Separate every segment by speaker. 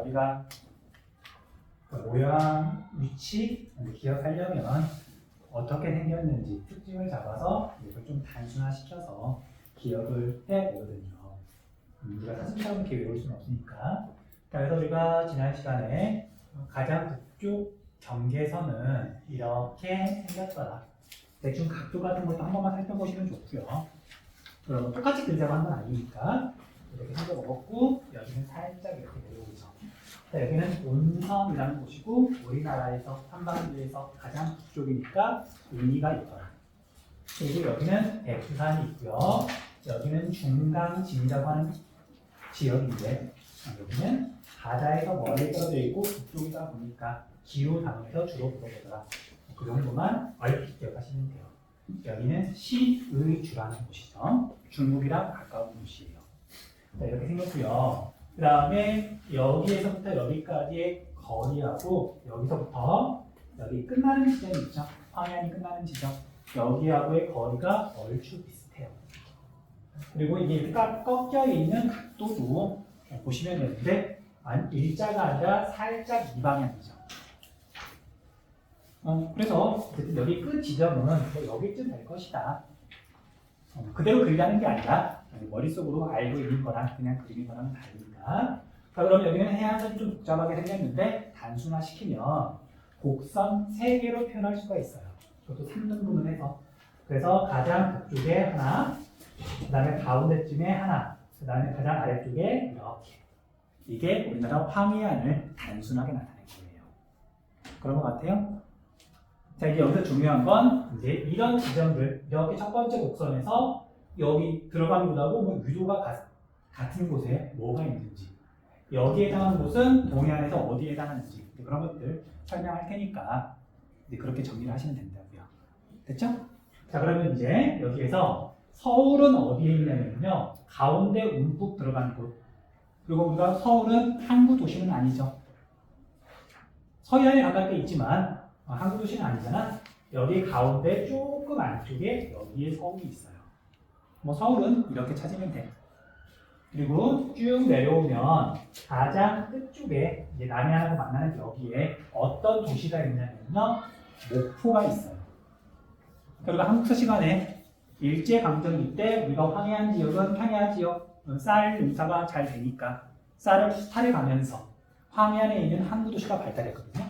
Speaker 1: 우리가 그 모양 위치 기억하려면 어떻게 생겼는지 특징을 잡아서 이걸 좀 단순화시켜서 기억을 해야 되거든요. 우리가 사진처럼 이렇게 외울 수는 없으니까. 그래서 우리가 지난 시간에 가장 북쪽 경계선은 이렇게 생겼더라. 대충 각도 같은 것도 한 번만 살펴보시면 좋고요. 그럼 똑같이 그리자고 한 건 아니니까 이렇게 생겨먹었고 여기는 살짝 이렇게 내려오죠. 자, 여기는 온섬이라는 곳이고 우리나라에서 한반도에서 가장 북쪽이니까 의미가 있더라. 그리고 여기는 백두산이 있고요. 여기는 중강진이라고 하는 지역인데 여기는 바다에서 멀리 떨어져 있고 북쪽이다 보니까 기후 단어에서 주로 불러보더라. 그 정도만 얼핏 기억하시면 돼요. 여기는 시의주라는 곳이죠. 중국이랑 가까운 곳이에요. 자, 이렇게 생겼고요. 그 다음에 여기에서부터 여기까지의 거리하고 여기서부터 여기 끝나는 지점이 있죠. 황해안이 끝나는 지점. 여기하고의 거리가 얼추 비슷해요. 그리고 이게 꺾여 있는 각도도 보시면 되는데 일자가 아니라 살짝 이 방향이죠. 그래서 여기 끝 지점은 뭐 여기쯤 될 것이다. 그대로 그리라는 게 아니라 머릿속으로 알고 있는 거랑 그냥 그리는 거랑 다르니까. 자, 그럼 여기는 해안선이 좀 복잡하게 생겼는데 단순화시키면 곡선 3개로 표현할 수가 있어요. 그것도 3등분을 해서. 그래서 가장 북쪽에 하나, 그 다음에 가운데쯤에 하나, 그 다음에 가장 아래쪽에 이렇게. 이게 우리나라 황해안을 단순하게 나타낸 거예요. 그런 것 같아요? 자, 이제 여기서 중요한 건 이제 이런 지점들, 여기 첫 번째 곡선에서 여기 들어간 곳하고 뭐 유도가 같은 곳에 뭐가 있는지, 여기에 해당하는 곳은 동해안에서 어디에 해당하는지 그런 것들 설명할 테니까 이제 그렇게 정리를 하시면 된다고요. 됐죠? 자, 그러면 이제 여기에서 서울은 어디에 있냐면요, 가운데 움푹 들어간 곳. 그리고 우리가 서울은 항구 도시는 아니죠. 서해안에 가깝게 있지만 항구 도시는 아니잖아. 여기 가운데 조금 안쪽에 여기에 서울이 있어요. 뭐 서울은 이렇게 찾으면 돼. 그리고 쭉 내려오면 가장 끝쪽에 이제 남해안하고 만나는 여기에 어떤 도시가 있냐면요, 목포가 있어요. 그리고 한국사 시간에 일제강점기 때 우리가 황해안 지역은 평야 지역 쌀 농사가 잘 되니까 쌀을 수탈해 가면서 황해안에 있는 항구 도시가 발달했거든요.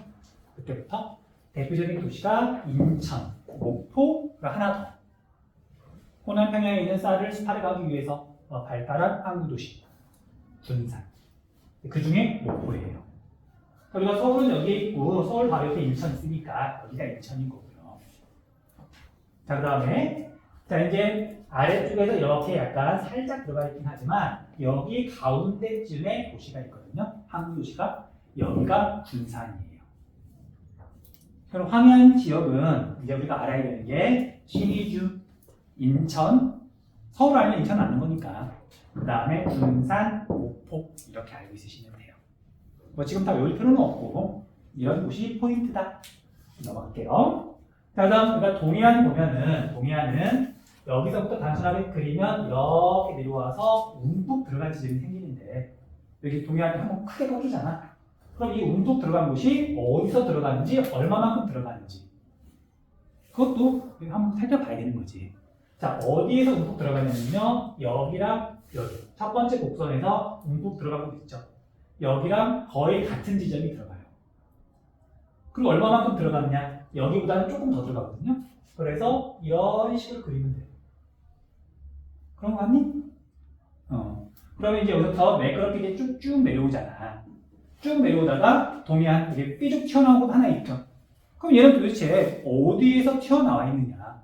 Speaker 1: 그때부터 대표적인 도시가 인천, 목포가 하나 더. 호남 평야에 있는 쌀을 수탈해 가기 위해서 발달한 항구 도시 군산. 그 중에 목포예요. 우리가 서울은 여기에 있고 서울 바로 옆에 인천 있으니까 여기가 인천인 거고요. 자, 그 다음에 자, 이제 아래쪽에서 이렇게 약간 살짝 들어가 있긴 하지만 여기 가운데쯤에 도시가 있거든요. 항구 도시가. 여기가 군산이에요. 그럼 황해안 지역은 이제 우리가 알아야 되는 게 신의주, 인천, 서울 아니면 인천 아는 거니까. 그 다음에 군산, 목포 이렇게 알고 있으시면 돼요. 뭐 지금 다 외울 필요는 없고 이런 곳이 포인트다. 넘어갈게요. 자, 그다음 우리가 동해안 보면은 동해안은 여기서부터 단순하게 그리면 이렇게 내려와서 움푹 들어간 지점이 생기는데 여기 동해안이 한번 크게 꺾이잖아. 그럼 이 움푹 들어간 곳이 어디서 들어가는지 얼마만큼 들어가는지 그것도 한번 살펴봐야 되는 거지. 자, 어디에서 움푹 들어가냐면요, 여기랑 여기 첫 번째 곡선에서 움푹 들어간 곳 있죠. 여기랑 거의 같은 지점이 들어가요. 그리고 얼마만큼 들어갔냐? 여기보다는 조금 더 들어가거든요. 그래서 이런 식으로 그리면 돼요. 그런 거 같니? 그러면 이제 여기서부터 매끄럽게 이제 쭉쭉 내려오잖아. 쭉 내려오다가 동해안 이게 삐죽 튀어나온 곳 하나 있죠. 그럼 얘는 도대체 어디에서 튀어나와 있느냐?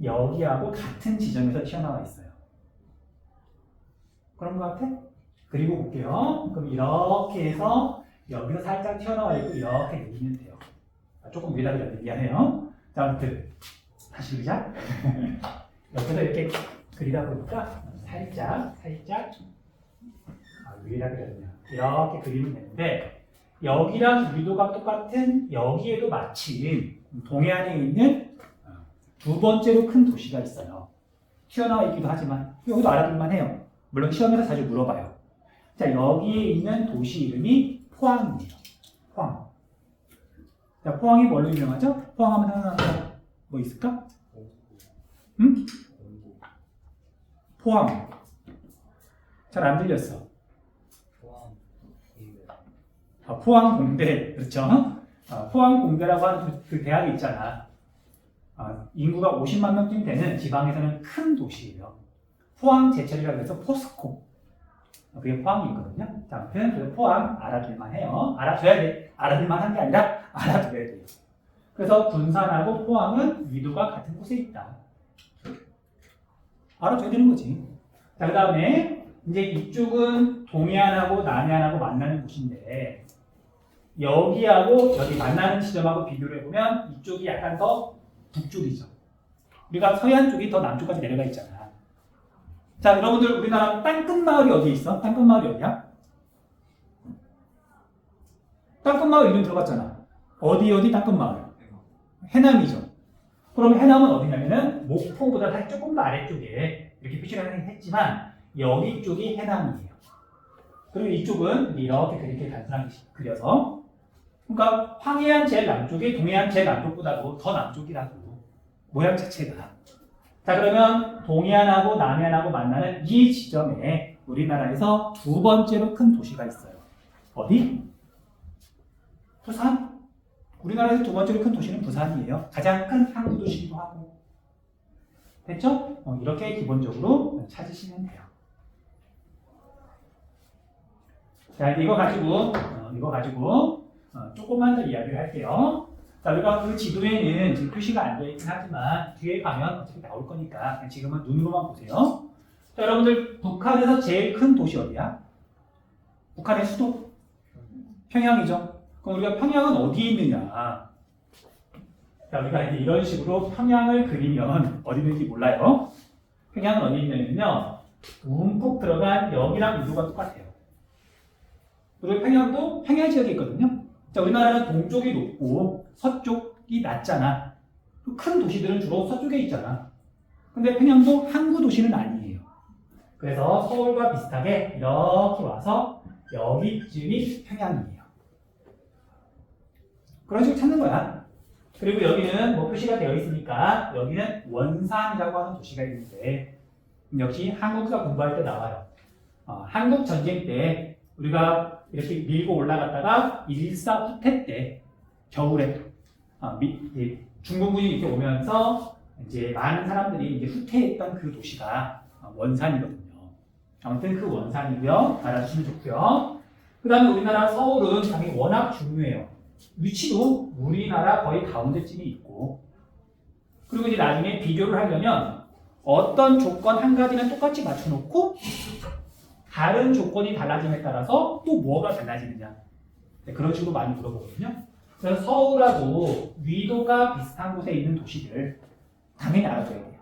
Speaker 1: 여기하고 같은 지점에서 튀어나와 있어요. 그런 거 같아? 그리고 볼게요. 그럼 이렇게 해서 여기서 살짝 튀어나와 있고 이렇게 내리면 돼요. 조금 위에다 그렸는데 미안해요. 자, 아무튼 다시 그리자. 옆에서 이렇게 그리다 보니까 살짝 위에다 그렸네요. 이렇게 그리면 되는데 여기랑 위도가 똑같은 여기에도 마침 동해안에 있는 두 번째로 큰 도시가 있어요. 튀어나와 있기도 하지만 여기도 알아둘만 해요. 물론 시험에서 자주 물어봐요. 자, 여기에 있는 도시 이름이 포항이에요. 포항. 자, 포항이 뭘로 유명하죠? 포항하면 생각나는 뭐 있을까? 응? 포항. 잘 안 들렸어. 포항 공대. 그렇죠? 포항 공대라고 하는 그 대학이 있잖아. 인구가 50만 명쯤 되는 지방에서는 큰 도시예요. 포항 제철이라고 해서 포스코. 그게 포항이 있거든요. 자, 아무튼 그래서 포항 알아둘만 해요. 알아둬야 돼. 알아둘만 한 게 아니라 알아둬야 돼요. 그래서 군산하고 포항은 위도가 같은 곳에 있다. 알아둬야 되는 거지. 자, 그 다음에 이제 이쪽은 동해안하고 남해안하고 만나는 곳인데 여기하고 여기 만나는 지점하고 비교를 해보면 이쪽이 약간 더 북쪽이죠. 우리가 서해안 쪽이 더 남쪽까지 내려가 있잖아. 자, 여러분들 우리나라 땅끝마을이 어디 있어? 땅끝마을이 어디야? 땅끝마을 이름 들어봤잖아. 어디 땅끝마을? 해남이죠. 그럼 해남은 어디냐면은 목포보다 사실 조금 더 아래쪽에 이렇게 표시를 했지만 여기 쪽이 해남이에요. 그리고 이쪽은 이렇게 그렇게 단순하게 그려서 그러니까 황해안 제일 남쪽이 동해안 제일 남쪽보다도 더 남쪽이라고 모양 자체가. 자, 그러면 동해안하고 남해안하고 만나는 이 지점에 우리나라에서 두 번째로 큰 도시가 있어요. 어디? 부산. 우리나라에서 두 번째로 큰 도시는 부산이에요. 가장 큰 항구 도시기도 하고. 됐죠? 이렇게 기본적으로 찾으시면 돼요. 자, 이거 가지고 조금만 더 이야기를 할게요. 자, 우리가 그 지도에는 지금 표시가 안 되어 있긴 하지만 뒤에 가면 어차피 나올 거니까 지금은 눈으로만 보세요. 자, 여러분들 북한에서 제일 큰 도시 어디야? 북한의 수도? 평양이죠. 그럼 우리가 평양은 어디에 있느냐? 자, 우리가 이제 이런 식으로 평양을 그리면 어디 있는지 몰라요. 평양은 어디 있냐면요. 움푹 들어간 여기랑 위도가 똑같아요. 그리고 평양도 평야 지역에 있거든요. 자, 우리나라는 동쪽이 높고 서쪽이 낮잖아. 큰 도시들은 주로 서쪽에 있잖아. 근데 평양도 항구 도시는 아니에요. 그래서 서울과 비슷하게 이렇게 와서 여기쯤이 평양이에요. 그런 식으로 찾는 거야. 그리고 여기는 뭐 표시가 되어 있으니까 여기는 원산이라고 하는 도시가 있는데 역시 한국사 공부할 때 나와요. 한국 전쟁 때 우리가 이렇게 밀고 올라갔다가 1.14 후퇴 때 겨울에 중공군이 이렇게 오면서 이제 많은 사람들이 이제 후퇴했던 그 도시가 원산이거든요. 아무튼 그 원산이고요. 알아주시면 좋고요. 그 다음에 우리나라 서울은 당연히 워낙 중요해요. 위치도 우리나라 거의 가운데쯤에 있고 그리고 이제 나중에 비교를 하려면 어떤 조건 한 가지는 똑같이 맞춰놓고 다른 조건이 달라짐에 따라서 또 뭐가 달라지느냐 그런 식으로 많이 물어보거든요. 그래서 서울하고 위도가 비슷한 곳에 있는 도시들 당연히 알아줘야 돼요.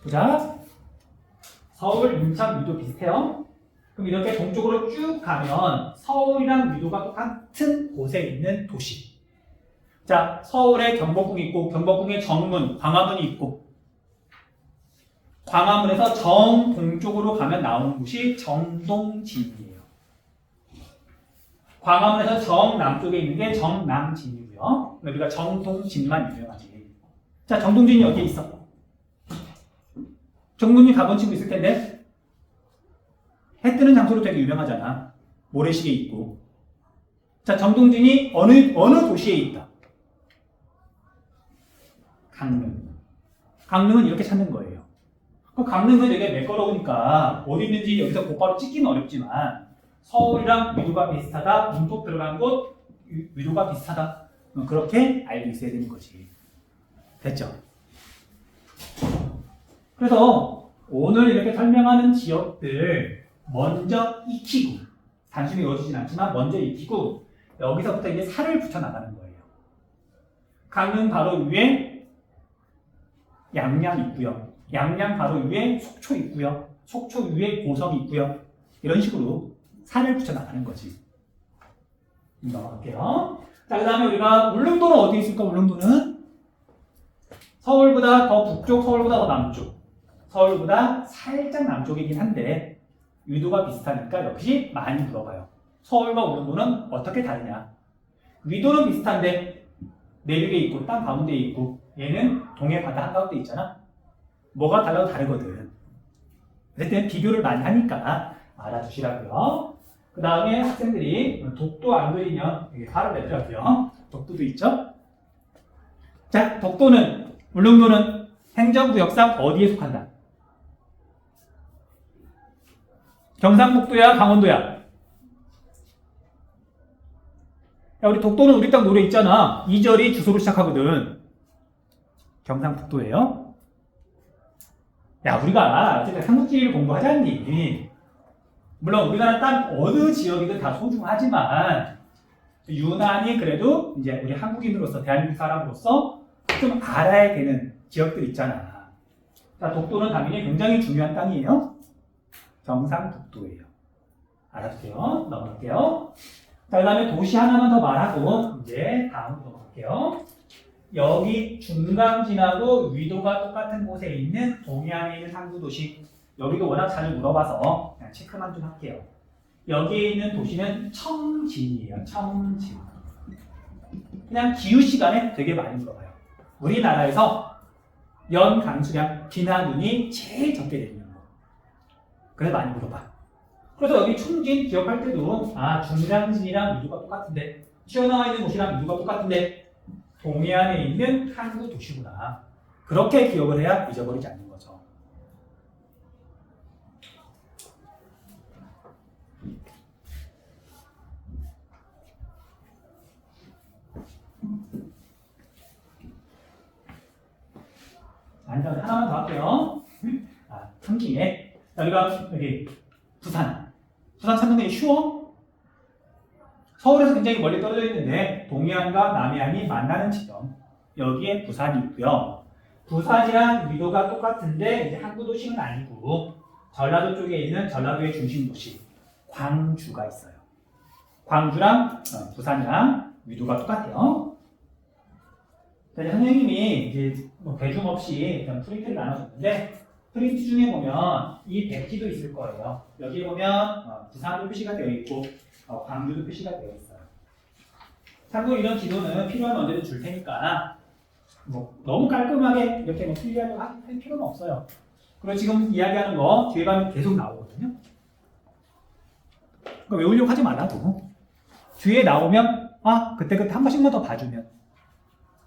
Speaker 1: 보자. 서울, 인천, 위도 비슷해요. 그럼 이렇게 동쪽으로 쭉 가면 서울이랑 위도가 똑같은 곳에 있는 도시. 자, 서울에 경복궁이 있고 경복궁에 정문, 광화문이 있고 광화문에서 정동쪽으로 가면 나오는 곳이 정동진이에요. 광화문에서 정남쪽에 있는 게 정남진이고요. 우리가 정동진만 유명하지. 자, 정동진이 여기에 있어. 정문이 가본 친구 있을 텐데 해 뜨는 장소로 되게 유명하잖아. 모래시계 있고. 자, 정동진이 어느 도시에 있다? 강릉. 강릉은 이렇게 찾는 거예요. 강릉은 되게 매끄러우니까 어디 있는지 여기서 곧바로 찍기는 어렵지만 서울이랑 위도가 비슷하다, 문폭 들어간 곳 위도가 비슷하다. 그렇게 알고 있어야 되는 거지. 됐죠? 그래서 오늘 이렇게 설명하는 지역들 먼저 익히고 단순히 외워지진 않지만 먼저 익히고 여기서부터 이제 살을 붙여 나가는 거예요. 강릉 바로 위에 양양 있고요. 양양 바로 위에 속초 있고요. 속초 위에 고성 있고요. 이런 식으로 살을 붙여 나가는 거지. 넘어갈게요. 자, 그 다음에 우리가 울릉도는 어디 있을까? 울릉도는 서울보다 더 북쪽, 서울보다 더 남쪽. 서울보다 살짝 남쪽이긴 한데 위도가 비슷하니까 역시 많이 물어봐요. 서울과 울릉도는 어떻게 다르냐? 위도는 비슷한데 내륙에 있고 땅 가운데에 있고 얘는 동해 바다 한가운데 있잖아. 뭐가 달라도 다르거든. 어쨌든 비교를 많이 하니까 알아두시라고요. 그 다음에 학생들이 독도 안 그리면 화를 내더라고요. 독도도 있죠? 자, 독도는, 울릉도는 행정구역상 어디에 속한다? 경상북도야, 강원도야? 야, 우리 독도는 우리 땅 노래 있잖아. 2절이 주소로 시작하거든. 경상북도예요. 야, 우리가 어쨌든 삼국지를 공부하자니. 물론 우리나라 땅 어느 지역이든 다 소중하지만 유난히 그래도 이제 우리 한국인으로서 대한민국 사람으로서 좀 알아야 되는 지역들 있잖아. 자, 독도는 당연히 굉장히 중요한 땅이에요. 경상북도예요. 알아두세요. 넘어갈게요. 자, 그 다음에 도시 하나만 더 말하고 이제 다음으로 넘어갈게요. 여기 중강진하고 위도가 똑같은 곳에 있는 동해안에 있는 항구 도시, 여기도 워낙 잘 물어봐서 그냥 체크만 좀 할게요. 여기에 있는 도시는 청진이에요. 청진. 그냥 기후 시간에 되게 많이 물어봐요. 우리나라에서 연 강수량, 비나 눈이 제일 적게 내리는 거. 그래서 많이 물어봐. 그래서 여기 청진 기억할 때도 중강진이랑 위도가 똑같은데, 튀어나와 있는 곳이랑 위도가 똑같은데 동해안에 있는 항구 도시구나. 그렇게 기억을 해야 잊어버리지 않는 거죠. 하나만 더 할게요. 상징에 여기가 여기 부산 찾는 게 쉬워? 서울에서 굉장히 멀리 떨어져 있는데 동해안과 남해안이 만나는 지점, 여기에 부산이 있고요. 부산이랑 위도가 똑같은데 이제 항구 도시는 아니고 전라도 쪽에 있는 전라도의 중심 도시 광주가 있어요. 광주랑 부산이랑 위도가 똑같아요. 선생님이 이제 배중 없이 프린트를 나눠줬는데 프린트 중에 보면 이 백지도 있을 거예요. 여기 보면 부산도 표시가 되어 있고 광주도 표시가 되어 있어요. 참고로 이런 지도는 필요하면 언제든 줄 테니까 너무 깔끔하게 이렇게 필기하려고 할 필요는 없어요. 그리고 지금 이야기하는 거 뒤에 가면 계속 나오거든요. 그러니까 외우려고 하지 말라도 뒤에 나오면 그때 한 번씩만 더 봐주면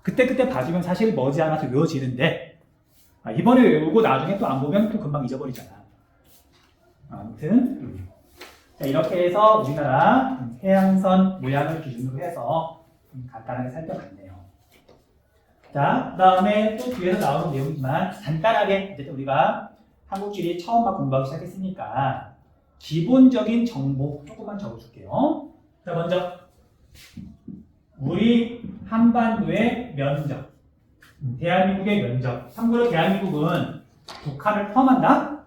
Speaker 1: 그때 봐주면 사실 머지않아서 외워지는데 이번에 외우고 나중에 또 안 보면 또 금방 잊어버리잖아. 아무튼 자, 이렇게 해서 우리나라 해양선 모양을 기준으로 해서 간단하게 살펴봤네요. 자, 그 다음에 또 뒤에서 나오는 내용이지만 간단하게 어쨌든 우리가 한국지리 처음 막 공부하기 시작했으니까 기본적인 정보 조금만 적어줄게요. 자, 먼저 우리 한반도의 면적, 대한민국의 면적. 참고로 대한민국은 북한을 포함한다?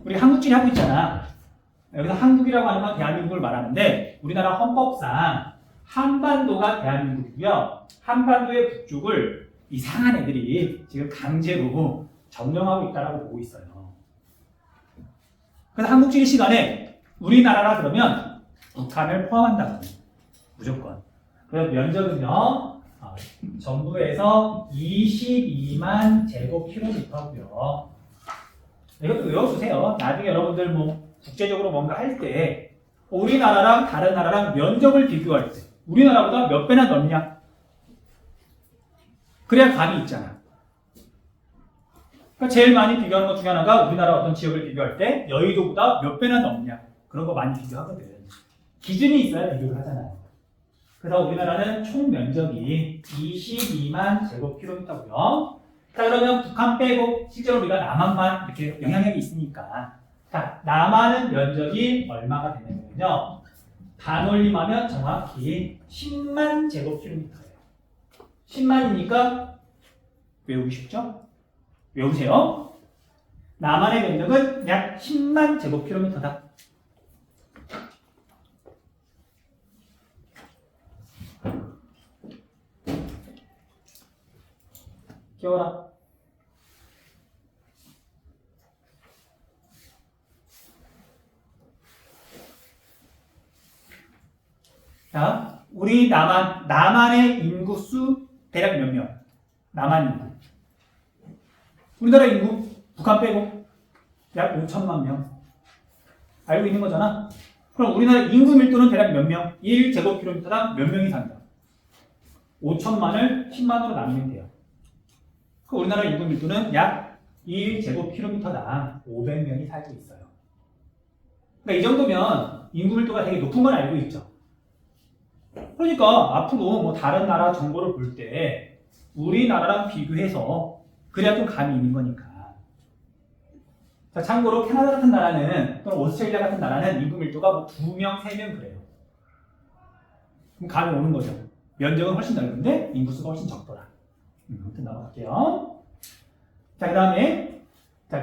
Speaker 1: 우리 한국지리 하고 있잖아. 여기서 한국이라고 하는 건 대한민국을 말하는데 우리나라 헌법상 한반도가 대한민국이고요. 한반도의 북쪽을 이상한 애들이 지금 강제로 점령하고 있다고 보고 있어요. 그래서 한국지리 시간에 우리나라라 그러면 북한을 포함한다고 무조건. 그래서 면적은요, 전부에서 22만 제곱킬로미터고요. 이것도 외워주세요. 나중에 여러분들 국제적으로 뭔가 할 때 우리나라랑 다른 나라랑 면적을 비교할 때 우리나라보다 몇 배나 넓냐? 그래야 감이 있잖아. 그러니까 제일 많이 비교하는 것 중에 하나가 우리나라 어떤 지역을 비교할 때 여의도보다 몇 배나 넓냐? 그런 거 많이 비교하거든. 기준이 있어야 비교를 하잖아요. 그래서 우리나라는 총 면적이 22만 제곱킬로미터고요. 자, 그러면 북한 빼고 실제로 우리가 남한만 이렇게 영향력이 있으니까 자, 남한은 면적이 얼마가 되냐면요. 반올림하면 정확히 10만 제곱킬로미터예요. 10만이니까 외우기 쉽죠? 외우세요. 남한의 면적은 약 10만 제곱킬로미터다. 끼워라. 자, 우리 남한의 인구수 대략 몇 명? 남한 인구. 우리나라 인구, 북한 빼고 약 5천만 명. 알고 있는 거잖아? 그럼 우리나라 인구 밀도는 대략 몇 명? 1제곱킬로미터당 몇 명이 산다? 5천만을 10만으로 나누면 돼요. 그 우리나라 인구 밀도는 약 1제곱킬로미터당 500명이 살고 있어요. 그러니까 이 정도면 인구 밀도가 되게 높은 걸 알고 있죠. 그러니까 앞으로 뭐 다른 나라 정보를 볼 때 우리나라랑 비교해서 그래야 좀 감이 있는 거니까. 자, 참고로 캐나다 같은 나라는 또는 오스트레일리아 같은 나라는 인구 밀도가 뭐 2명, 3명 그래요. 그럼 감이 오는 거죠. 면적은 훨씬 넓은데 인구수가 훨씬 적더라. 아무튼 넘어갈게요. 자, 그 다음에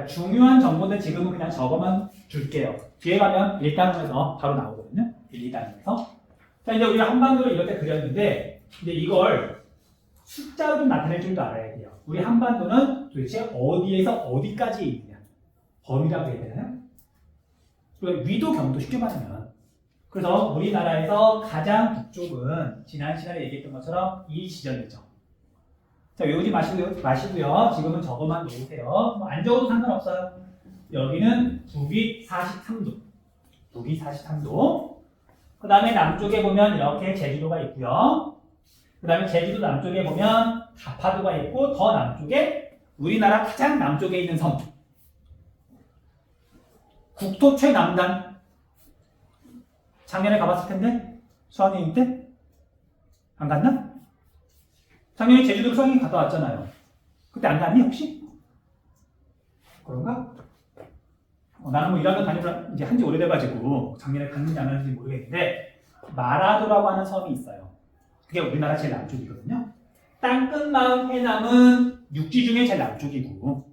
Speaker 1: 중요한 정보는 지금은 그냥 저거만 줄게요. 뒤에 가면 1단원에서 바로 나오거든요. 1, 2단원에서. 자, 이제 우리가 한반도를 이렇게 그렸는데 이제 이걸 숫자로 좀 나타낼 줄도 알아야 돼요. 우리 한반도는 도대체 어디에서 어디까지 있느냐. 범위라고 해야 되나요? 그리고 위도 경도 쉽게 말하면. 그래서 우리나라에서 가장 북쪽은 지난 시간에 얘기했던 것처럼 이 지점이죠. 자, 외우지 마시고요. 지금은 저것만 놓으세요. 뭐 안 적어도 상관없어요. 여기는 북위 43도. 북위 43도. 그 다음에 남쪽에 보면 이렇게 제주도가 있고요. 그 다음에 제주도 남쪽에 보면 가파도가 있고 더 남쪽에 우리나라 가장 남쪽에 있는 섬. 국토 최남단. 작년에 가봤을 텐데? 수학여행 때? 안 갔나? 작년에 제주도 수학여행 갔다 왔잖아요. 그때 안 갔니 혹시? 그런가? 나는 뭐 1학년 다니고 이제 한지 오래돼가지고 작년에 갔는지 안 갔는지 모르겠는데 마라도라고 하는 섬이 있어요. 그게 우리나라 제일 남쪽이거든요. 땅끝마을 해남은 육지 중에 제일 남쪽이고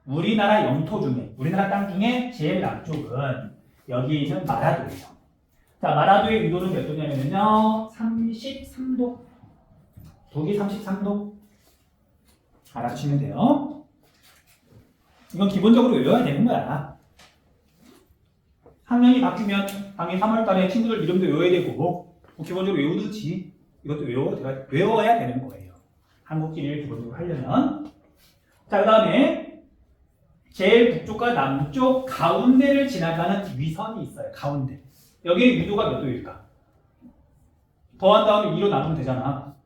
Speaker 1: 우리나라 영토 중에 우리나라 땅 중에 제일 남쪽은 여기 있는 마라도예요. 자, 마라도의 위도는 몇 도냐면요 33도. 북위 33도. 알아주시면 돼요. 이건 기본적으로 외워야 되는 거야. 학년이 바뀌면 당연히 3월달에 친구들 이름도 외워야 되고 뭐 기본적으로 외우듯이 이것도 외워야 되는 거예요. 한국지리를 기본적으로 하려면. 자, 그 다음에 제일 북쪽과 남쪽 가운데를 지나가는 위선이 있어요. 가운데. 여기에 위도가 몇 도일까? 더한 다음에 2로 나누면 되잖아.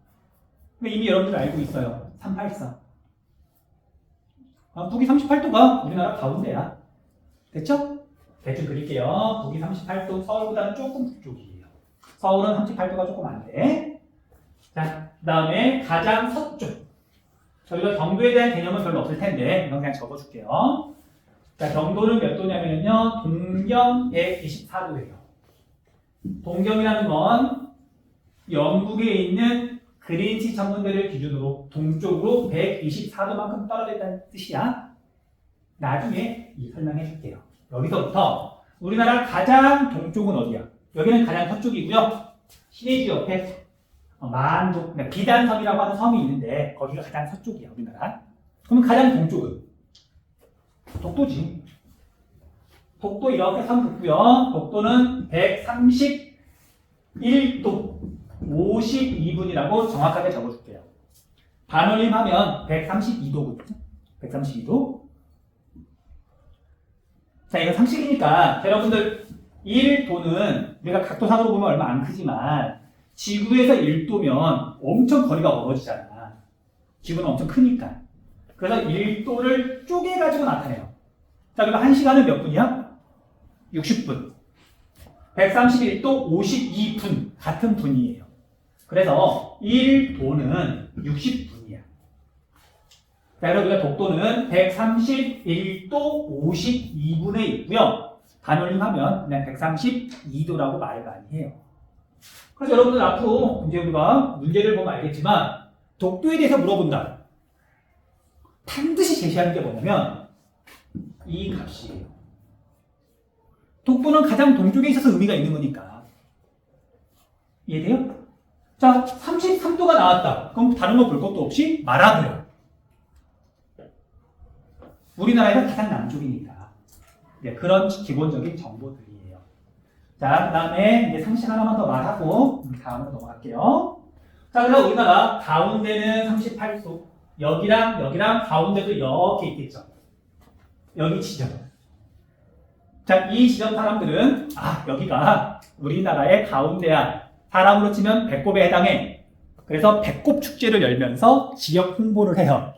Speaker 1: 근데 이미 여러분들 알고 있어요. 384. 북위 38도가 우리나라 가운데야. 됐죠? 대충 그릴게요. 북위 38도, 서울보다는 조금 북쪽이에요. 서울은 38도가 조금 안 돼. 자, 그 다음에 가장 서쪽. 저희가 경도에 대한 개념은 별로 없을 텐데, 이건 그냥 적어줄게요. 자, 경도는 몇 도냐면요, 동경 124도예요. 동경이라는 건 영국에 있는 그린치 천문대를 기준으로 동쪽으로 124도만큼 떨어져 있다는 뜻이야. 나중에 설명해 줄게요. 여기서부터 우리나라 가장 동쪽은 어디야? 여기는 가장 서쪽이고요. 신해지 옆에 만도, 비단섬이라고 하는 섬이 있는데 거기가 가장 서쪽이야, 우리나라. 그럼 가장 동쪽은? 독도지. 독도 이렇게 섬 긋고요. 독도는 131도 52분이라고 정확하게 적어줄게요. 반올림하면 132도거든요. 132도. 자, 이거 상식이니까 여러분들 1도는 우리가 각도상으로 보면 얼마 안 크지만 지구에서 1도면 엄청 거리가 멀어지잖아. 지구는 엄청 크니까. 그래서 1도를 쪼개가지고 나타내요. 자, 그럼 1시간은 몇 분이야? 60분. 131도 52분. 같은 분이에요. 그래서 1도는 60분이야. 자, 그래서 우리가 독도는 131도 52분에 있고요. 반올림하면 그냥 132도라고 말을 많이 해요. 그래서 여러분들 앞으로 이제 우리가 문제를 보면 알겠지만 독도에 대해서 물어본다. 반드시 제시하는 게 뭐냐면 이 값이에요. 독도는 가장 동쪽에 있어서 의미가 있는 거니까. 이해돼요? 자, 33도가 나왔다. 그럼 다른 거 볼 것도 없이 마라도요. 우리나라에서 가장 남쪽이니까. 네, 그런 기본적인 정보들이에요. 자, 그 다음에 이제 상식 하나만 더 말하고 다음으로 넘어갈게요. 자, 그래서 우리나라 가운데는 38도. 여기랑 가운데도 이렇게 있겠죠. 여기 지점. 자, 이 지점 사람들은 여기가 우리나라의 가운데야. 사람으로 치면 배꼽에 해당해. 그래서 배꼽 축제를 열면서 지역 홍보를 해요.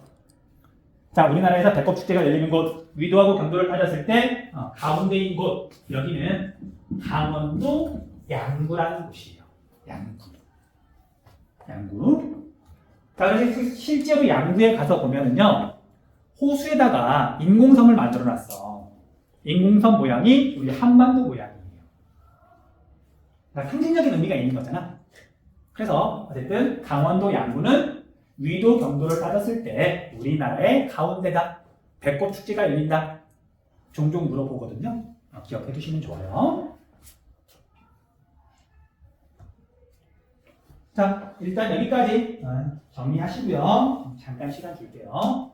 Speaker 1: 자, 우리나라에서 배꼽 축제가 열리는 곳, 위도하고 경도를 따졌을 때 가운데인 곳, 여기는 강원도 양구라는 곳이에요. 양구. 자, 그래서 실제로 양구에 가서 보면은요, 호수에다가 인공섬을 만들어놨어. 인공섬 모양이 우리 한반도 모양이에요. 그러니까 상징적인 의미가 있는 거잖아. 그래서 어쨌든 강원도 양구는 위도 경도를 따졌을 때 우리나라의 가운데다. 배꼽 축제가 열린다. 종종 물어보거든요. 기억해 두시면 좋아요. 자, 일단 여기까지 정리하시고요. 잠깐 시간 줄게요.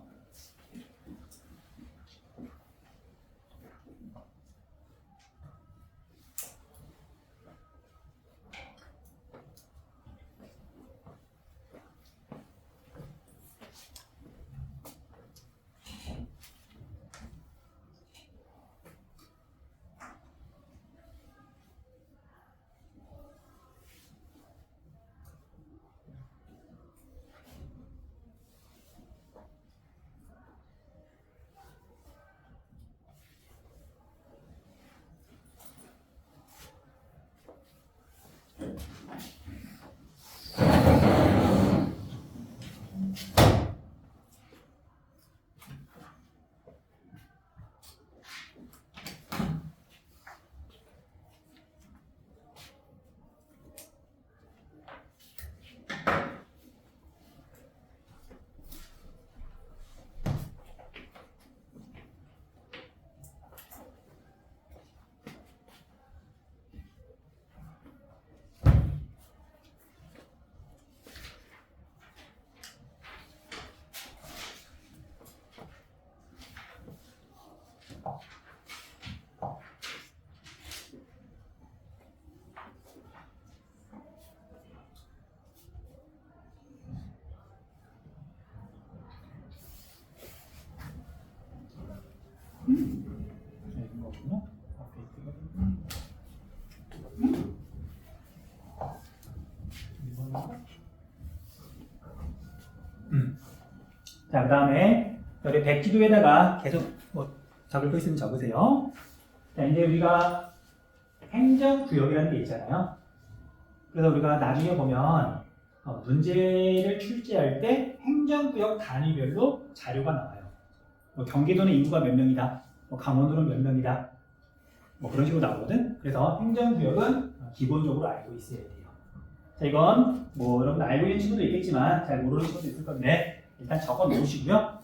Speaker 1: 자, 그 다음에 여기 백지도에다가 계속 적을 거 있으면 적으세요. 자, 이제 우리가 행정구역이라는 게 있잖아요. 그래서 우리가 나중에 보면 문제를 출제할 때 행정구역 단위별로 자료가 나와요. 경기도는 인구가 몇 명이다. 강원도는 몇 명이다. 그런 식으로 나오거든. 그래서 행정구역은 기본적으로 알고 있어야 돼요. 자, 이건 여러분 알고 있는 친구도 있겠지만 잘 모르는 친구도 있을 건데 일단 적어 놓으시고요.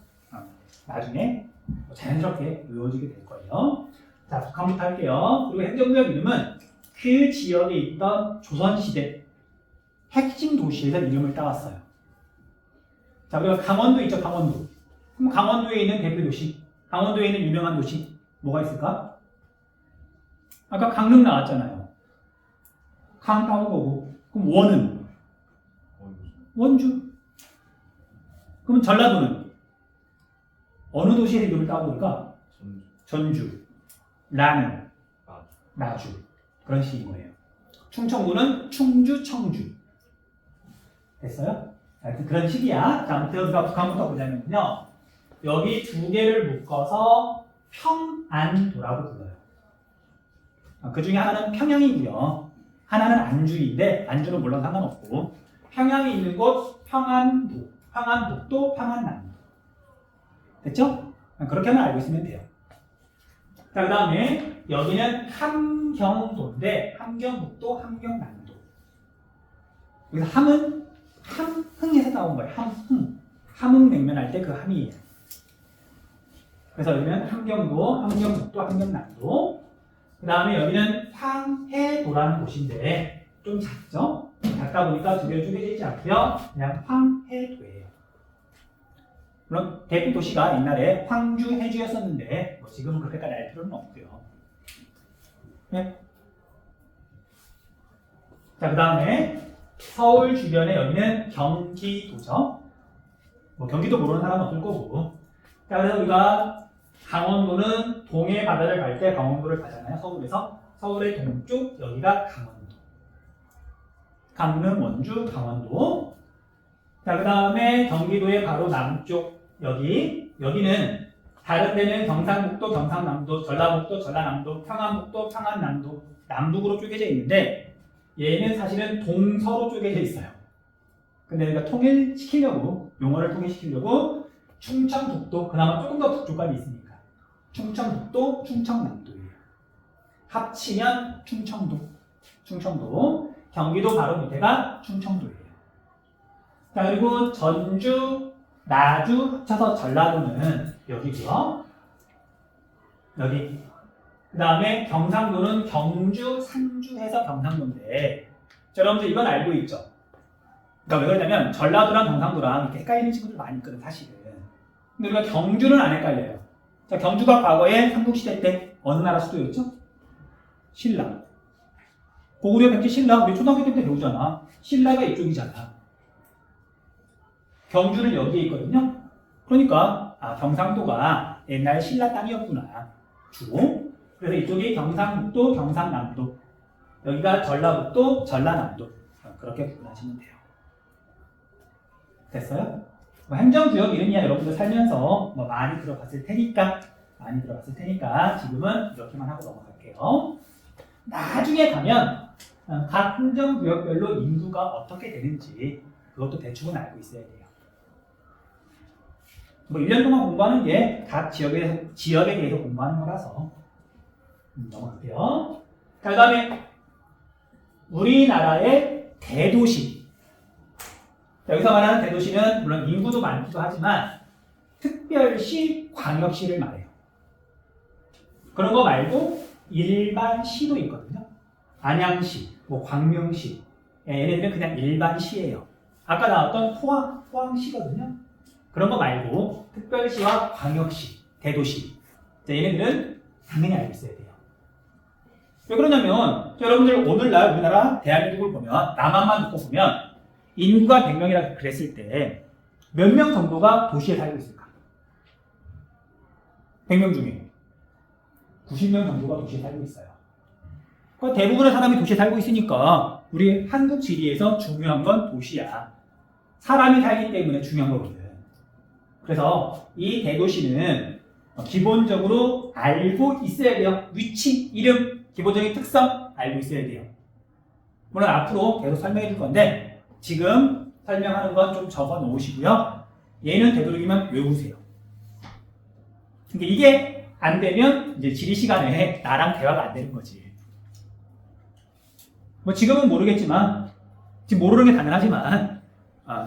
Speaker 1: 나중에 자연스럽게 외워지게 될 거예요. 자, 북한부터 할게요. 그리고 행정구역 이름은 그 지역에 있던 조선시대 핵심 도시에서 이름을 따왔어요. 자, 우리가 강원도 있죠, 강원도. 그럼 강원도에 있는 대표 도시, 강원도에 있는 유명한 도시 뭐가 있을까? 아까 강릉 나왔잖아요. 강 따오고 그럼 원은? 원주. 그럼 전라도는? 어느 도시의 이름을 따오니까? 전주. 라는? 나주. 그런 식인 거예요. 충청도는 충주, 청주. 됐어요? 하여튼 그런 식이야. 자, 아무튼 우리가 북한부터 보자면요. 여기 두 개를 묶어서 평안도라고 불러요. 그 중에 하나는 평양이고요. 하나는 안주인데 안주는 물론 상관없고 평양이 있는 곳 평안도, 평안북도, 평안남도. 됐죠? 그렇게 하면 알고 있으면 돼요. 자, 그 다음에 여기는 함경도인데 함경북도, 함경남도. 여기서 함은 함흥에서 나온 거예요. 함흥. 함흥냉면 할 때 그 함이에요. 그래서 여기는 함경도, 함경북도, 함경남도. 그 다음에 여기는 황해도라는 곳인데 좀 작죠? 작다 보니까 두 개를 쪼개져 있지 않고요. 그냥 황해도예요. 물론 대표 도시가 옛날에 황주, 해주였었는데 지금은 그렇게까지 알 필요는 없고요. 네? 자, 그 다음에 서울 주변에 여기는 경기도죠. 뭐 경기도 모르는 사람은 없을 거고. 자, 그래서 우리가 강원도는 동해 바다를 갈 때 강원도를 가잖아요. 서울에서. 서울의 동쪽, 여기가 강원도. 강릉, 원주, 강원도. 자, 그 다음에 경기도의 바로 남쪽, 여기는 다른 데는 경상북도, 경상남도, 전라북도, 전라남도, 평안북도, 평안남도, 남북으로 쪼개져 있는데 얘는 사실은 동서로 쪼개져 있어요. 근데 우리가 통일시키려고, 용어를 통일시키려고 충청북도, 그나마 조금 더 북쪽까지 있으니까 충청북도, 충청남도예요. 합치면 충청도, 경기도 바로 밑에가 충청도예요. 자, 그리고 전주, 나주 합쳐서 전라도는 여기고요. 여기. 그 다음에 경상도는 경주, 상주 해서 경상도인데, 자, 여러분들 이건 알고 있죠? 그러니까 왜 그러냐면 전라도랑 경상도랑 이렇게 헷갈리는 친구들 많이 있거든, 사실은. 근데 우리가 경주는 안 헷갈려요. 자, 경주가 과거에 삼국시대 때 어느 나라 수도였죠? 신라. 고구려 백제 신라, 우리 초등학교 때 배우잖아. 신라가 이쪽이잖아. 경주는 여기에 있거든요. 그러니까 경상도가 옛날 신라 땅이었구나. 주로. 그래서 이쪽이 경상북도, 경상남도. 여기가 전라북도, 전라남도. 그렇게 구분하시면 돼요. 됐어요? 뭐 행정구역 이름이야 여러분들 살면서 뭐 많이 들어봤을 테니까 지금은 이렇게만 하고 넘어갈게요. 나중에 가면 각 행정구역별로 인구가 어떻게 되는지 그것도 대충은 알고 있어야 돼요. 뭐 1년 동안 공부하는 게 각 지역에 대해서 공부하는 거라서 넘어갈게요. 자, 그 다음에 우리나라의 대도시. 여기서 말하는 대도시는 물론 인구도 많기도 하지만 특별시, 광역시를 말해요. 그런 거 말고 일반 시도 있거든요. 안양시, 뭐 광명시. 얘네들은 그냥 일반 시예요. 아까 나왔던 포항시거든요. 그런 거 말고 특별시와 광역시, 대도시. 자, 얘네들은 당연히 알고 있어야 돼요. 왜 그러냐면 여러분들 오늘날 우리나라 대한민국을 보면 남한만 놓고 보면 인구가 100명이라고 그랬을 때 몇 명 정도가 도시에 살고 있을까? 100명 중에 90명 정도가 도시에 살고 있어요. 그러니까 대부분의 사람이 도시에 살고 있으니까 우리 한국 지리에서 중요한 건 도시야. 사람이 살기 때문에 중요한 거거든. 그래서 이 대도시는 기본적으로 알고 있어야 돼요. 위치, 이름, 기본적인 특성 알고 있어야 돼요. 물론 앞으로 계속 설명해 줄 건데 지금 설명하는 건 좀 적어 놓으시고요. 얘는 되도록이면 외우세요. 그러니까 이게 안 되면 이제 지리 시간에 나랑 대화가 안 되는 거지. 뭐 지금은 모르겠지만 지금 모르는 게 당연하지만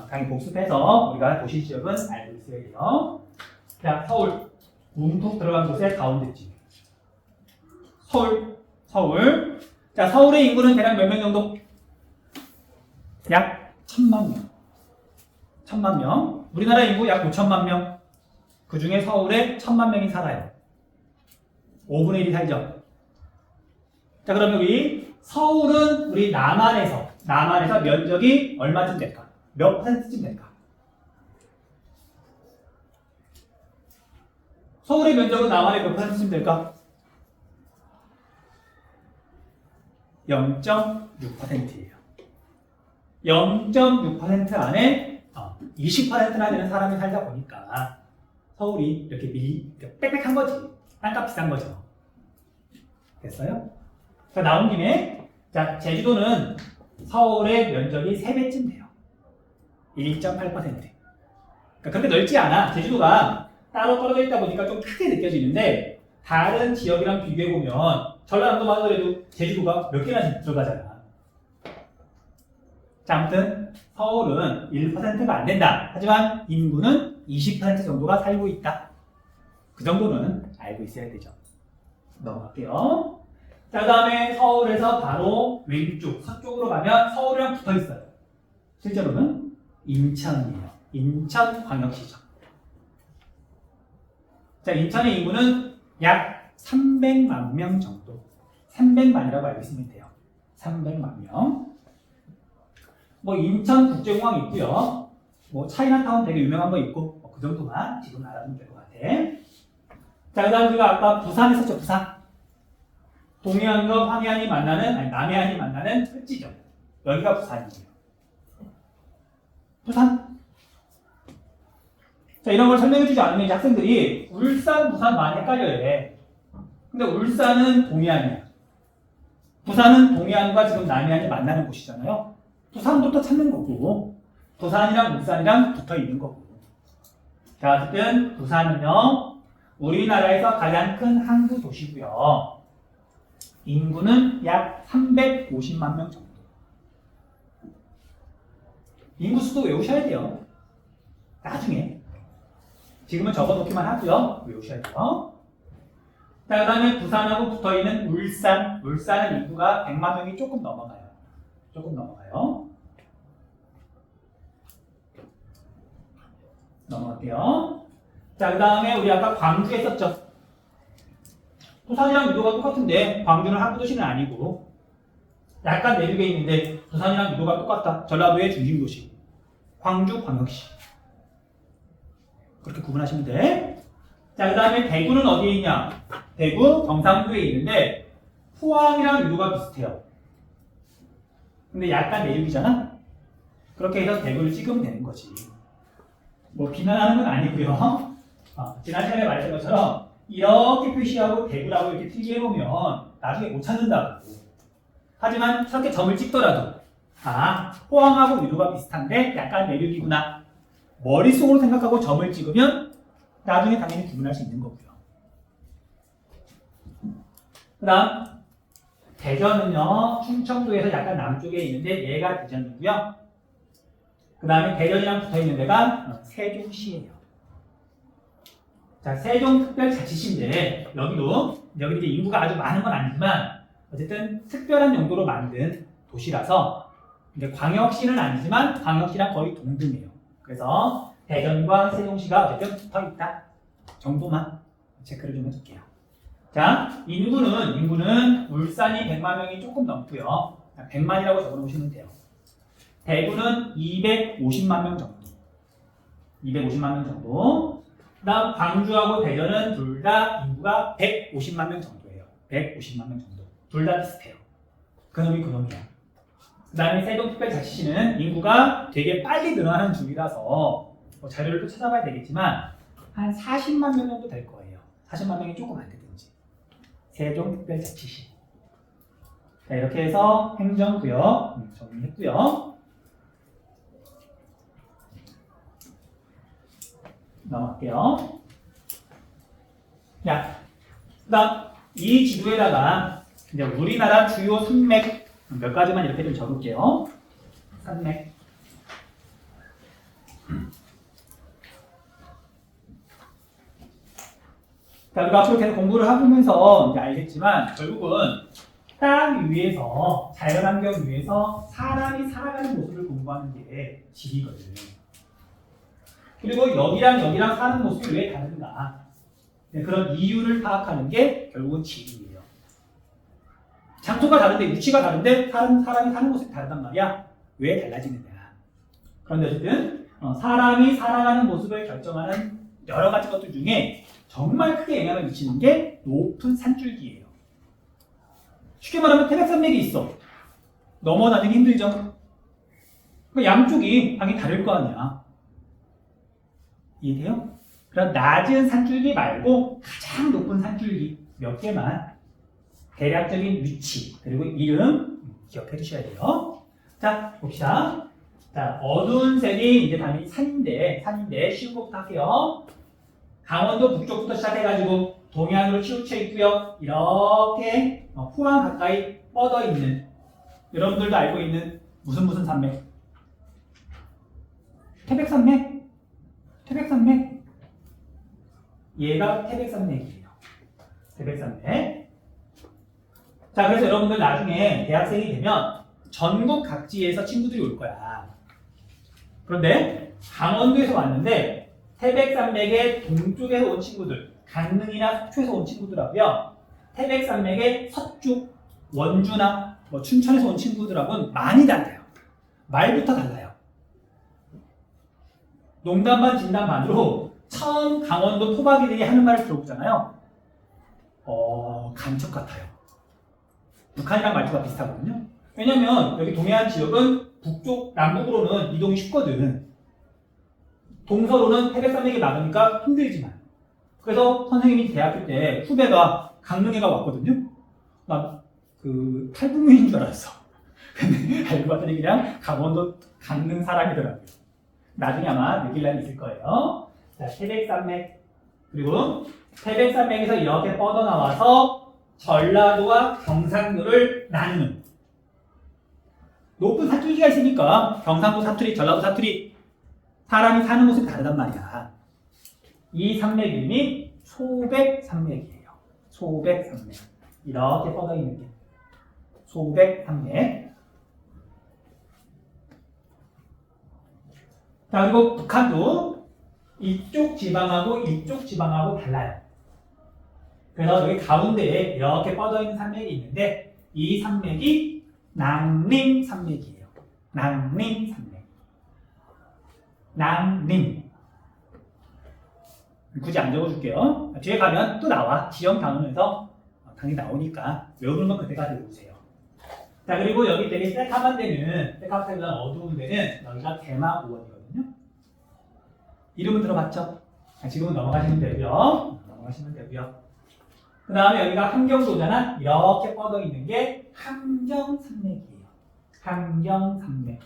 Speaker 1: 당연히 복습해서 우리가 도시 지역은 알고 있어야 돼요. 자, 서울 움푹 들어간 곳의 가운데쯤. 서울. 자, 서울의 인구는 대략 몇 명 정도? 약 1000만 명. 1000만 명. 우리나라 인구 약 5천만 명. 그 중에 서울에 1000만 명이 살아요. 5분의 1이 살죠. 자, 그럼 여기 서울은 우리 남한에서 면적이 얼마쯤 될까? 몇 퍼센트쯤 될까? 서울의 면적은 남한의 몇 퍼센트쯤 될까? 0.6%예요. 0.6% 안에 20%나 되는 사람이 살다 보니까 서울이 이렇게 빽빽한 거지. 땅값 비싼 거죠. 됐어요? 자, 나온 김에 자, 제주도는 서울의 면적이 3배쯤 돼요. 1.8%. 그러니까 그렇게 넓지 않아. 제주도가 따로 떨어져 있다 보니까 좀 크게 느껴지는데 다른 지역이랑 비교해보면 전라남도만 하더라도 제주도가 몇 개나 들어가잖아. 자, 아무튼 서울은 1%가 안 된다. 하지만 인구는 20% 정도가 살고 있다. 그 정도는 알고 있어야 되죠. 넘어갈게요. 자, 그 다음에 서울에서 바로 왼쪽, 서쪽으로 가면 서울이랑 붙어 있어요. 실제로는 인천이에요. 인천광역시죠. 자, 인천의 인구는 약 300만 명 정도. 300만이라고 알고 있으면 돼요. 300만 명. 뭐 인천국제공항 있고요. 뭐 차이나타운 되게 유명한 거 있고 그 정도만 지금 알아두면 될 것 같아. 자, 그다음 우리가 아까 부산 했었죠. 부산. 동해안과 황해안이 만나는 아니 남해안이 만나는 끝지점. 여기가 부산이에요. 부산. 자, 이런 걸 설명해주지 않으면 이제 학생들이 울산, 부산 많이 헷갈려야 해. 근데 울산은 동해안이야. 부산은 동해안과 지금 남해안이 만나는 곳이잖아요. 부산부터 찾는 거고, 부산이랑 울산이랑 붙어 있는 거고. 자, 어쨌든 부산은요, 우리나라에서 가장 큰 항구 도시고요. 인구는 약 350만 명 정도. 인구 수도 외우셔야 돼요. 나중에. 지금은 적어놓기만 하고요. 외우셔야 돼요. 자, 그 다음에 부산하고 붙어있는 울산. 울산은 인구가 100만 명이 조금 넘어가요. 조금 넘어가요. 넘어갈게요. 자, 그 다음에 우리 아까 광주 했었죠. 부산이랑 유도가 똑같은데 광주는 항구 도시는 아니고 약간 내륙에 있는데 부산이랑 유도가 똑같다. 전라도의 중심 도시. 광주 광역시. 그렇게 구분하시면 돼. 자, 그 다음에 대구는 어디에 있냐? 대구 경상도에 있는데 포항이랑 유도가 비슷해요. 근데 약간 내륙이잖아? 그렇게 해서 대구를 찍으면 되는 거지. 뭐 비난하는 건 아니고요. 지난 시간에 말했던 것처럼 이렇게 표시하고 대구라고 이렇게 틀게 해놓으면 나중에 못 찾는다고. 하지만 저렇게 점을 찍더라도 포항하고 유도가 비슷한데 약간 내륙이구나. 머릿속으로 생각하고 점을 찍으면 나중에 당연히 구분할 수 있는 거고요. 그 다음 대전은요. 충청도에서 약간 남쪽에 있는데 얘가 대전이고요. 그 다음에 대전이랑 붙어있는 데가 세종시예요. 자, 세종특별자치시인데 여기도 이제 인구가 아주 많은 건 아니지만 어쨌든 특별한 용도로 만든 도시라서 이제 광역시는 아니지만 광역시랑 거의 동등해요. 그래서 대전과 세종시가 어쨌든 붙어있다 정도만 체크를 좀 해줄게요. 자, 인구는 울산이 100만 명이 조금 넘고요. 100만이라고 적어놓으시면 돼요. 대구는 250만 명 정도. 250만 명 정도. 그 다음 광주하고 대전은 둘 다 인구가 150만 명 정도예요. 150만 명 정도. 둘 다 비슷해요. 그놈이 그놈이야. 그 다음에 세종특별자치시는 인구가 되게 빨리 늘어나는 중이라서 뭐 자료를 또 찾아봐야 되겠지만 한 40만 명 정도 될 거예요. 40만 명이 조금 안 되든지. 세종특별자치시. 자, 이렇게 해서 행정구역 정리했고요. 넘어갈게요. 자, 그다음 이 지도에다가 이제 우리나라 주요 산맥 몇 가지만 이렇게 좀 적을게요. 산맥. 자, 우리가 앞으로 계속 공부를 해보면서 이제 알겠지만 결국은 땅 위에서 자연환경 위에서 사람이 살아가는 모습을 공부하는 게 지리거든. 그리고 여기랑 사는 모습이 왜 다른가? 그런 이유를 파악하는 게 결국은 지리예요. 장소가 다른데 위치가 다른데 사람이 사는 모습이 다르단 말이야. 왜 달라지느냐? 그런데 어쨌든 사람이 살아가는 모습을 결정하는 여러 가지 것들 중에 정말 크게 영향을 미치는 게 높은 산줄기예요. 쉽게 말하면 태백산맥이 있어. 넘어다니기 힘들죠? 양쪽이 당연히 다를 거 아니야. 이해돼요? 그럼 낮은 산줄기 말고 가장 높은 산줄기 몇 개만 대략적인 위치 그리고 이름 기억해 두셔야 돼요. 자, 봅시다. 자, 어두운 색이 이제 당연히 산인데 쉬운 것부터 할게요. 강원도 북쪽부터 시작해가지고 동해안으로 치우쳐 있고요. 이렇게 포항 가까이 뻗어 있는 여러분들도 알고 있는 무슨 산맥? 태백산맥? 얘가 태백산맥이에요. 태백산맥. 자, 그래서 여러분들 나중에 대학생이 되면 전국 각지에서 친구들이 올 거야. 그런데 강원도에서 왔는데 태백산맥의 동쪽에서 온 친구들, 강릉이나 속초에서 온 친구들하고요. 태백산맥의 서쪽, 원주나 춘천에서 온 친구들하고는 많이 달라요. 말부터 달라요. 농담 반 진담 반으로 처음 강원도 토박이들이 하는 말을 들어보잖아요. 간첩 같아요. 북한이랑 말투가 비슷하거든요. 왜냐면 여기 동해안 지역은 북쪽 남북으로는 이동이 쉽거든. 동서로는 태백산맥이 많으니까 힘들지만. 그래서 선생님이 대학교 때 후배가 강릉에가 왔거든요. 나 그 탈북민인 줄 알았어. 근데 알고 봤더니 그냥 강원도 강릉 사람이더라고요. 나중에 아마 느낄 날이 있을 거예요. 자, 태백산맥. 그리고 태백산맥에서 이렇게 뻗어나와서 전라도와 경상도를 나누는 높은 사투리가 있으니까 경상도 사투리, 전라도 사투리 사람이 사는 곳이 다르단 말이야. 이 산맥 이름이 소백산맥이에요. 소백산맥. 이렇게 뻗어 있는 게 소백산맥. 자, 그리고 북한도 이쪽 지방하고 이쪽 지방하고 달라요. 그래서 여기 가운데에 이렇게 뻗어 있는 산맥이 있는데 이 산맥이 낭림산맥이에요. 낭림산맥. 낭림. 굳이 안 적어줄게요. 뒤에 가면 또 나와. 지역 단원에서 당연히 나오니까 외우는 건 그때까지 외우세요. 자, 그리고 여기 되게 새카만 데는, 새카만 어두운 데는 여기가 대마고원이거든요. 이름은 들어봤죠? 지금은 넘어가시면 되고요. 넘어가시면 되고요. 그 다음에 여기가 함경도잖아. 이렇게 뻗어 있는 게 함경산맥이에요. 함경산맥.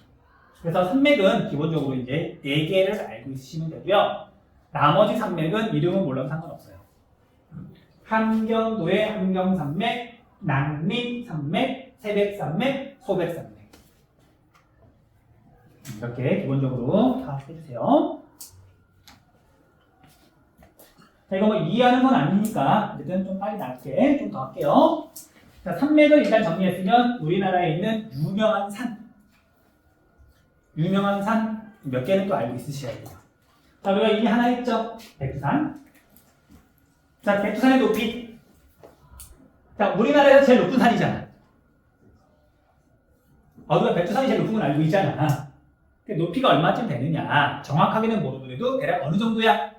Speaker 1: 그래서 산맥은 기본적으로 이제 4개를 알고 있으시면 되고요. 나머지 산맥은 이름은 몰라도 상관없어요. 함경도의 함경산맥, 낭림산맥, 세백산맥, 소백산맥. 이렇게 기본적으로 파악해주세요. 자, 이거 뭐 이해하는 건 아니니까 어쨌든 좀 빨리 나갈게. 좀 더 할게요. 자, 산맥을 일단 정리했으면 우리나라에 있는 유명한 산. 유명한 산 몇 개는 또 알고 있으셔야 돼요. 자, 우리가 이게 하나 있죠? 백두산. 자, 백두산의 높이. 자, 우리나라에서 제일 높은 산이잖아. 우리가 백두산이 제일 높은 건 알고 있잖아. 높이가 얼마쯤 되느냐. 정확하게는 모르더라도 대략 어느 정도야?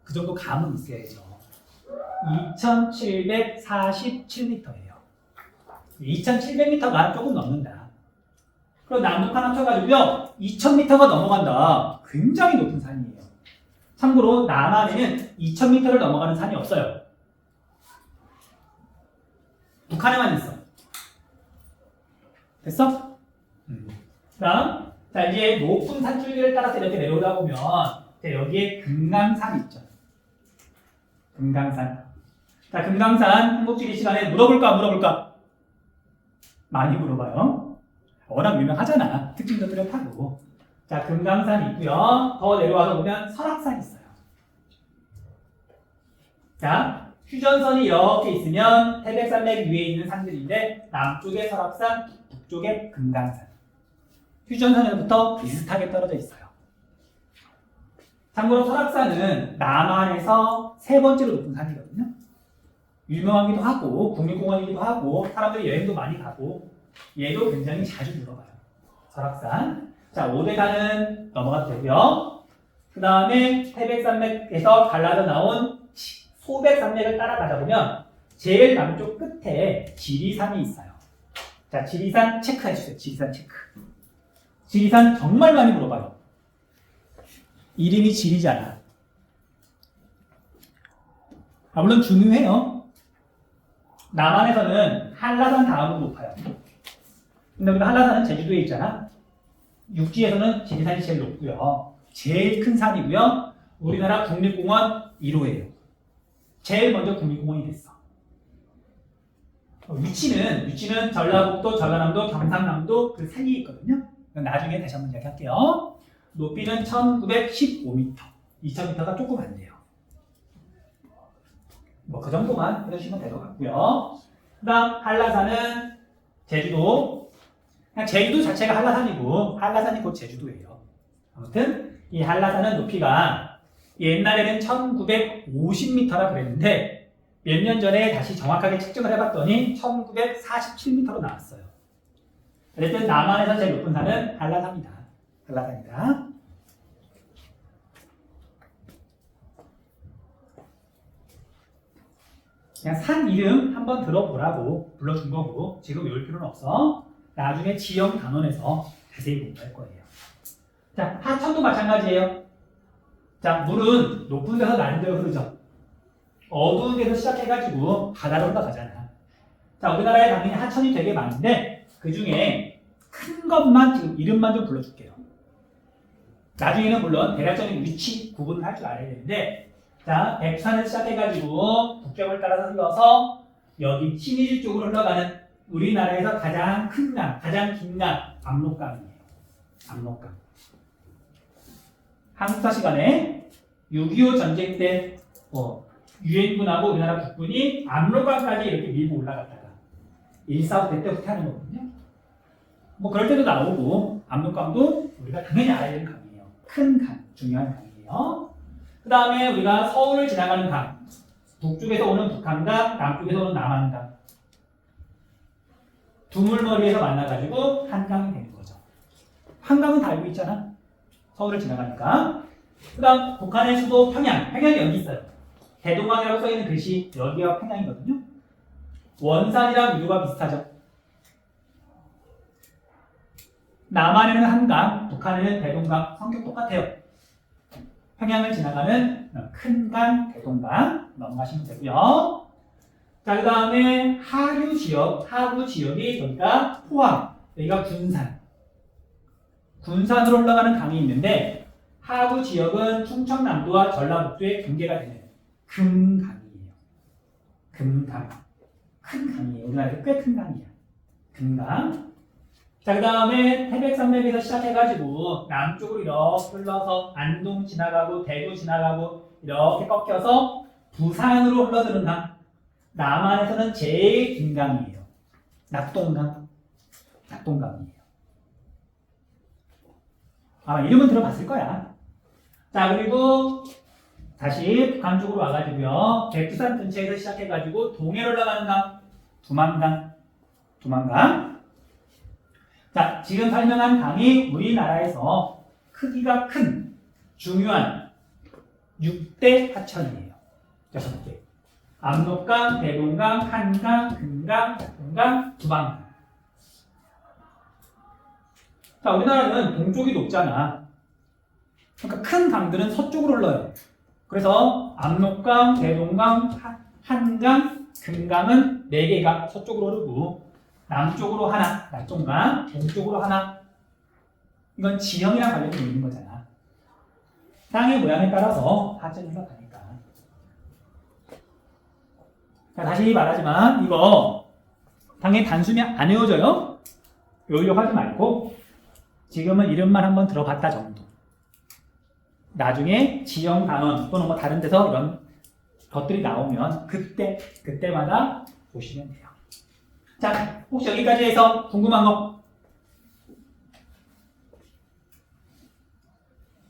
Speaker 1: 그 정도 감은 있어야죠. 2747m예요. 2700m가 조금 넘는다. 그럼 남북한 합쳐가지고요. 2000m가 넘어간다. 굉장히 높은 산이에요. 참고로 남한에는 2000m를 넘어가는 산이 없어요. 북한에만 있어. 됐어? 그다음 자, 이제 높은 산줄기를 따라서 이렇게 내려오다 보면 자, 여기에 금강산 있죠. 금강산. 자, 금강산 한국지리 시간에 물어볼까 안 물어볼까? 많이 물어봐요. 워낙 유명하잖아. 특징도 뚜렷하고. 자, 금강산 있고요. 더 내려와서 보면 설악산 있어요. 자, 휴전선이 이렇게 있으면 태백산맥 위에 있는 산들인데 남쪽에 설악산, 북쪽에 금강산. 휴전선에부터 비슷하게 떨어져 있어요. 참고로 설악산은 남한에서 3번째로 높은 산이거든요. 유명하기도 하고 국립공원이기도 하고 사람들이 여행도 많이 가고 얘도 굉장히 자주 물어봐요. 설악산. 자, 오대산은 넘어가도 되고요. 그 다음에 태백산맥에서 갈라져 나온 소백산맥을 따라가다 보면 제일 남쪽 끝에 지리산이 있어요. 자, 지리산 체크해주세요. 지리산 체크. 지리산 정말 많이 물어봐요. 이름이 지리잖아. 물론 중요해요. 남한에서는 한라산 다음으로 높아요. 근데 우리가 한라산은 제주도에 있잖아. 육지에서는 지리산이 제일 높고요. 제일 큰 산이고요. 우리나라 국립공원 1호예요. 제일 먼저 국립공원이 됐어. 위치는 전라북도, 전라남도, 경상남도 그 사이에 있거든요. 나중에 다시 한번 이야기할게요. 높이는 1915m. 2000m가 조금 안 돼요. 뭐 그 정도만 해주시면 될 것 같고요. 그 다음 한라산은 제주도. 그냥 제주도 자체가 한라산이고 한라산이 곧 제주도예요. 아무튼 이 한라산은 높이가 옛날에는 1950m라 그랬는데 몇 년 전에 다시 정확하게 측정을 해봤더니 1947m로 나왔어요. 어쨌든 남한에서 제일 높은 산은 한라산이다. 한라산이다. 그냥 산 이름 한번 들어보라고 불러준 거고 지금 외울 필요는 없어. 나중에 지형 단원에서 자세히 공부할 거예요. 자, 하천도 마찬가지예요. 자, 물은 높은 데서 낮은 데로 흐르죠. 어두운 데서 시작해가지고 바다로 흘러가잖아. 자, 우리나라에 당연히 하천이 되게 많은데 그 중에 큰 것만 지금 이름만 좀 불러줄게요. 나중에는 물론 대략적인 위치 구분을 할 줄 알아야 되는데 자, 백산을 시작해가지고 북쪽을 따라서 흘러서 여기 신의주 쪽으로 흘러가는 우리나라에서 가장 큰 강, 가장 긴 강, 압록강이에요. 압록강. 한국사 시간에 6.25 전쟁 때 유엔군하고 우리나라 국군이 압록강까지 이렇게 밀고 올라갔다가 1.4 때 때부터 하는 거거든요. 뭐 그럴 때도 나오고 압록강도 우리가 당연히 알아야 되는 강이에요. 큰 강, 중요한 강이에요. 그 다음에 우리가 서울을 지나가는 강, 북쪽에서 오는 북한강, 남쪽에서 오는 남한강. 두물머리에서 만나가지고 한강이 되는 거죠. 한강은 다 알고 있잖아. 서울을 지나가니까. 그 다음 북한의 수도 평양, 평양이 여기 있어요. 대동강이라고 써있는 글씨 여기가 평양이거든요. 원산이랑 이유가 비슷하죠. 남한에는 한강, 북한에는 대동강, 성격 똑같아요. 평양을 지나가는 큰 강, 대동강 넘어가시면 되고요. 자, 그 다음에 하류 지역, 하부 지역이 여기가 포항, 여기가 군산. 군산으로 올라가는 강이 있는데 하부 지역은 충청남도와 전라북도의 경계가 되는 금강이에요. 금강. 큰 강이에요. 우리나라에서 꽤 큰 강이야. 금강. 자, 그 다음에 태백산맥에서 시작해가지고 남쪽으로 이렇게 흘러서 안동 지나가고 대구 지나가고 이렇게 꺾여서 부산으로 흘러드는 강. 남한에서는 제일 긴 강이에요. 낙동강. 낙동강이에요. 아마 이름은 들어봤을 거야. 자, 그리고 다시 북한 쪽으로 와가지고요. 백두산 근처에서 시작해가지고 동해로 올라가는 강. 두만강. 두만강. 자, 지금 설명한 강이 우리나라에서 크기가 큰 중요한 6대 하천이에요. 6개. 압록강, 대동강, 한강, 금강, 낙동강, 두만강. 자, 우리나라는 동쪽이 높잖아. 그러니까 큰 강들은 서쪽으로 흘러요. 그래서 압록강, 대동강, 한강, 금강은 4개가 서쪽으로 흐르고 남쪽으로 하나, 낙동강, 동쪽으로 하나. 이건 지형이랑 관련이 있는 거잖아. 땅의 모양에 따라서 하천이 흘러가니까. 자, 다시 말하지만 이거 당연히 단순히 안 외워져요. 외우려고 하지 말고 지금은 이름만 한번 들어봤다 정도. 나중에 지형 단원 또는 뭐 다른 데서 이런 것들이 나오면 그때마다 보시면 돼요. 자, 혹시 여기까지 해서 궁금한 거